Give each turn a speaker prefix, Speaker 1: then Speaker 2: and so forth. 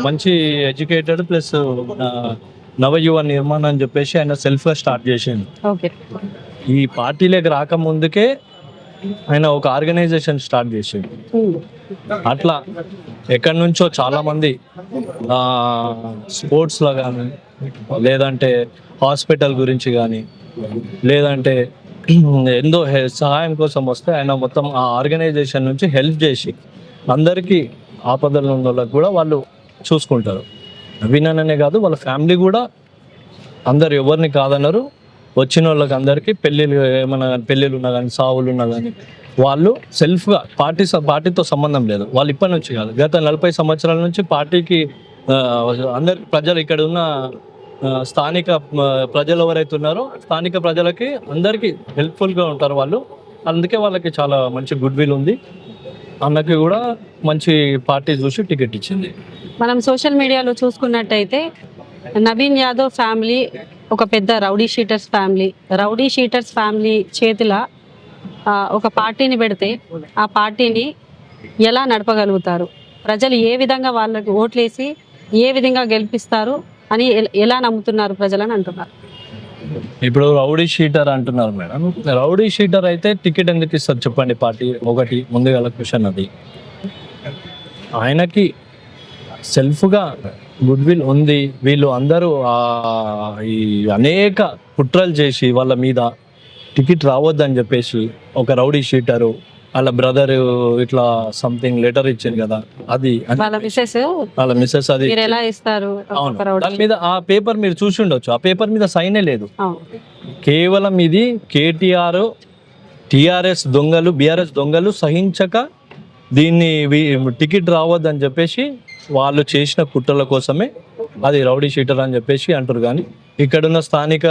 Speaker 1: మంచి educated plus నవయువ నిర్మాణం అని చెప్పేసి ఆయన సెల్ఫ్గా స్టార్ట్ చేసిండు.
Speaker 2: ఓకే.
Speaker 1: ఈ పార్టీలోకి రాకముందుకే ఆయన ఒక ఆర్గనైజేషన్ స్టార్ట్ చేసిండు. అట్లా ఎక్కడి నుంచో చాలామంది స్పోర్ట్స్లో కానీ, లేదంటే హాస్పిటల్ గురించి కానీ, లేదంటే ఎంతో సహాయం కోసం వస్తే ఆయన మొత్తం ఆ ఆర్గనైజేషన్ నుంచి హెల్ప్ చేసి అందరికీ ఆపదలు ఉన్న వాళ్ళకి కూడా వాళ్ళు చూసుకుంటారు. నవీననే కాదు, వాళ్ళ ఫ్యామిలీ కూడా అందరు ఎవరిని కాదన్నారు. వచ్చిన వాళ్ళకి అందరికీ పెళ్ళిళ్ళు ఏమన్నా కానీ, పెళ్ళిళ్ళు ఉన్నా కానీ, సావులు ఉన్నా కానీ వాళ్ళు సెల్ఫ్గా పార్టీతో సంబంధం లేదు. వాళ్ళు ఇప్పటి నుంచి కాదు, గత 40 సంవత్సరాల నుంచి పార్టీకి అందరి ప్రజలు ఇక్కడ ఉన్న స్థానిక ప్రజలు ఎవరైతే ఉన్నారో స్థానిక ప్రజలకి అందరికీ హెల్ప్ఫుల్గా ఉంటారు వాళ్ళు. అందుకే వాళ్ళకి చాలా మంచి గుడ్ విల్ ఉంది. అన్నకి కూడా మంచి పార్టీ చూసి టికెట్ ఇచ్చింది.
Speaker 2: మనం సోషల్ మీడియాలో చూసుకున్నట్టయితే నవీన్ యాదవ్ ఫ్యామిలీ ఒక పెద్ద రౌడీ షీటర్స్ ఫ్యామిలీ చేతిల ఒక పార్టీని పెడితే ఆ పార్టీని ఎలా నడపగలుగుతారు, ప్రజలు ఏ విధంగా వాళ్ళకి ఓట్లేసి ఏ విధంగా గెలిపిస్తారు అని ఎలా నమ్ముతున్నారు ప్రజలని అంటున్నారు.
Speaker 1: ఇప్పుడు రౌడీ షీటర్ అంటున్నారు మేడం. రౌడీ షీటర్ అయితే టికెట్ ఎందుకు ఇస్తారు చెప్పండి పార్టీ? ఒకటి ముందుగా క్వశ్చన్ అది. ఆయనకి సెల్ఫ్గా గుడ్ విల్ ఉంది. వీళ్ళు అందరూ ఈ అనేక కుట్రలు చేసి వాళ్ళ మీద టికెట్ రావద్దని చెప్పేసి ఒక రౌడీ షీటరు వాళ్ళ బ్రదర్ ఇట్లా సంథింగ్ లెటర్ ఇచ్చింది కదా, అది వాళ్ళ మిస్సెస్ అది
Speaker 2: ఎలా ఇస్తారు.
Speaker 1: దాని మీద ఆ పేపర్ మీరు చూసి ఉండొచ్చు. ఆ పేపర్ మీద సైనే లేదు. కేవలం ఇది కేటీఆర్, టిఆర్ఎస్ దొంగలు, బిఆర్ఎస్ దొంగలు సహించక దీన్ని టికెట్ రావద్దని చెప్పేసి వాళ్ళు చేసిన కుట్రల కోసమే అది రౌడీ షీటర్ అని చెప్పేసి అంటారు. కానీ ఇక్కడున్న స్థానిక